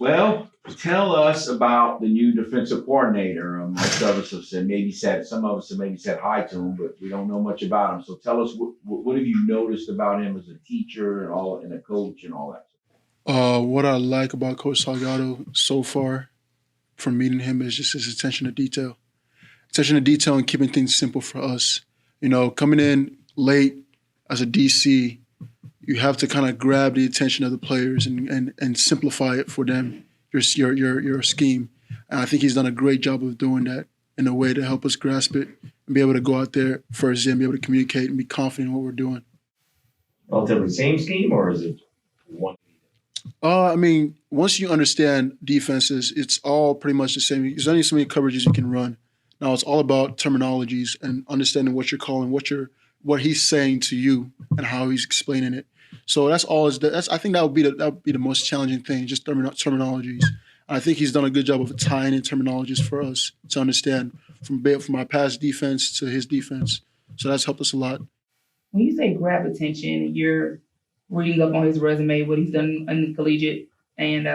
Well, tell us about the new defensive coordinator. Most of us have said some of us have maybe said hi to him, but we don't know much about him. So tell us what have you noticed about him as a teacher and a coach and all that. What I like about Coach Salgado so far from meeting him is just his attention to detail. Attention to detail and keeping things simple for us. Coming in late as a DC, you have to kind of grab the attention of the players and simplify it for them, your scheme. And I think he's done a great job of doing that in a way to help us grasp it and be able to go out there first and be able to communicate and be confident in what we're doing. Relatively same scheme, or is it one? Once you understand defenses, it's all pretty much the same. There's only so many coverages you can run. Now it's all about terminologies and understanding what you're calling, what he's saying to you, and how he's explaining it. So that's all. I think that would be the most challenging thing, just terminologies. And I think he's done a good job of tying in terminologies for us to understand from our past defense to his defense. So that's helped us a lot. When you say grab attention, you're reading up on his resume, what he's done in the collegiate and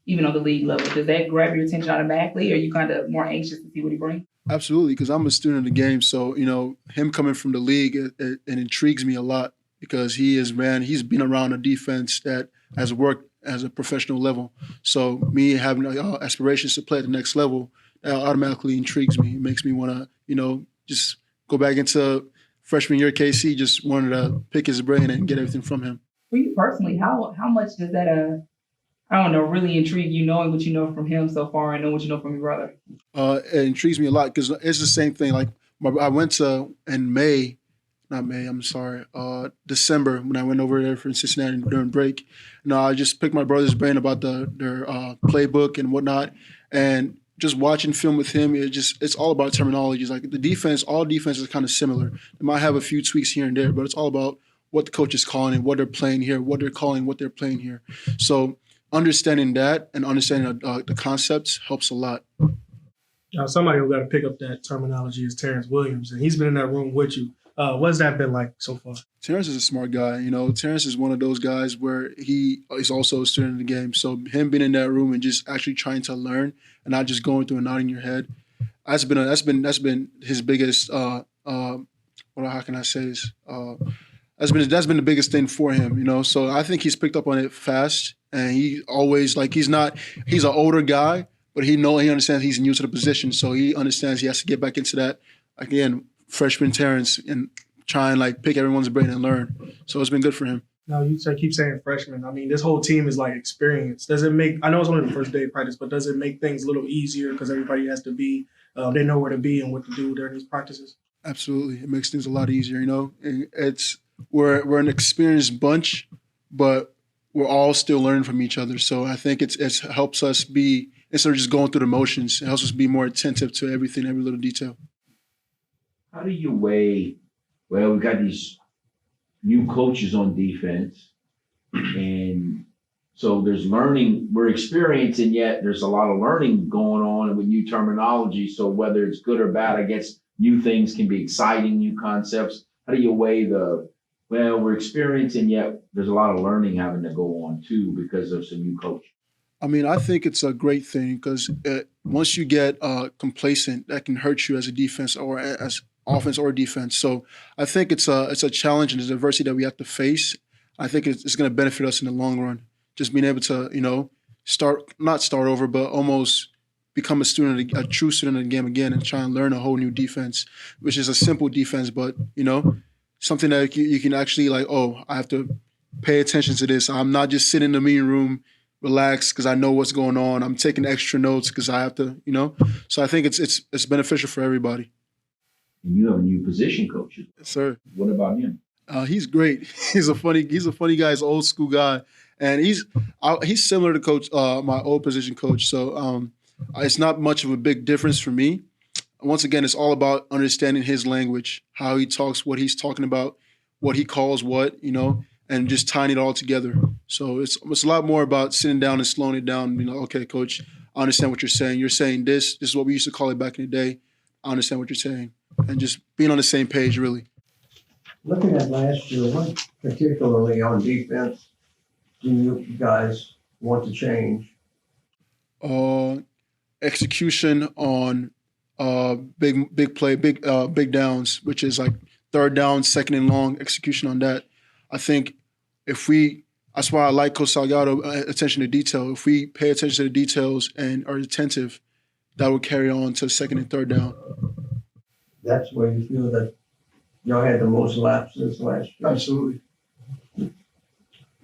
even on the league level. Does that grab your attention automatically, or are you kind of more anxious to see what he brings? Absolutely, because I'm a student of the game. So, him coming from the league, it intrigues me a lot because he's been around a defense that has worked as a professional level. So me having aspirations to play at the next level, that automatically intrigues me. It makes me want to, just go back into freshman year KC, just wanted to pick his brain and get everything from him. For you personally, how much does that really intrigue you, knowing what you know from him so far and know what you know from your brother? It intrigues me a lot because it's the same thing. Like I went to in December when I went over there for Cincinnati during break. I just picked my brother's brain about their playbook and whatnot, and just watching film with him, it's all about terminologies. Like all defense is kind of similar. It might have a few tweaks here and there, but it's all about what the coach is calling and what they're playing here, what they're calling, what they're playing here. So understanding that and understanding the concepts helps a lot. Somebody who got to pick up that terminology is Terrence Williams, and he's been in that room with you. What's that been like so far? Terrence is a smart guy. Terrence is one of those guys where he is also a student in the game. So him being in that room and just actually trying to learn and not just going through and nodding your head, that's been his biggest. How can I say this? That's been the biggest thing for him. So I think he's picked up on it fast, and he always he's an older guy, but he understands he's new to the position, so he understands he has to get back into that again. Freshman Terrence and try and pick everyone's brain and learn. So it's been good for him. Now you keep saying freshman. I mean, this whole team is experienced. Does it make? I know it's only the first day of practice, but does it make things a little easier because everybody has to be? They know where to be and what to do during these practices. Absolutely, it makes things a lot easier. We're an experienced bunch, but we're all still learning from each other. So I think it helps us be, instead of just going through the motions, it helps us be more attentive to everything, every little detail. How do you weigh? Well, we've got these new coaches on defense, and so there's learning. We're experiencing, yet there's a lot of learning going on with new terminology. So whether it's good or bad, I guess new things can be exciting, new concepts. How do you weigh we're experiencing, yet there's a lot of learning having to go on too because of some new coach? I think it's a great thing because once you get complacent, that can hurt you as a defense or as offense or defense. So I think it's a challenge and a diversity that we have to face. I think it's going to benefit us in the long run. Just being able to, not start over, but almost become a true student of the game again and try and learn a whole new defense, which is a simple defense, but, something that you can actually I have to pay attention to this. I'm not just sitting in the meeting room, relax because I know what's going on. I'm taking extra notes because I have to, So I think it's beneficial for everybody. And you have a new position coach. Yes, sir. What about him? He's great. He's a funny guy. He's an old school guy, and he's similar to coach my old position coach. So it's not much of a big difference for me. Once again, it's all about understanding his language, how he talks, what he's talking about, what he calls what, and just tying it all together. So it's a lot more about sitting down and slowing it down. Okay, coach, I understand what you're saying. You're saying this. This is what we used to call it back in the day. I understand what you're saying. And just being on the same page, really. Looking at last year, what particularly on defense do you guys want to change? Execution on big play, big downs, which is like third down, second and long, execution on that. I think that's why I like Coach Salgado, attention to detail. If we pay attention to the details and are attentive, that will carry on to second and third down. That's where you feel that y'all had the most lapses last year. Absolutely.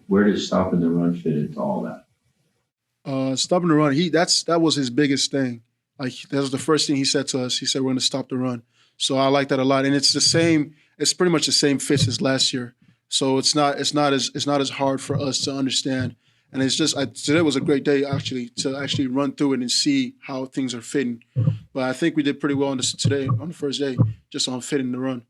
Where does stopping the run fit into all that? Stopping the run, that was his biggest thing. Like that was the first thing he said to us. He said we're going to stop the run. So I like that a lot, and it's the same. It's pretty much the same fits as last year. So it's not as hard for us to understand. And it's just today was a great day actually to actually run through it and see how things are fitting. But I think we did pretty well on this today on the first day, just on fitting the run.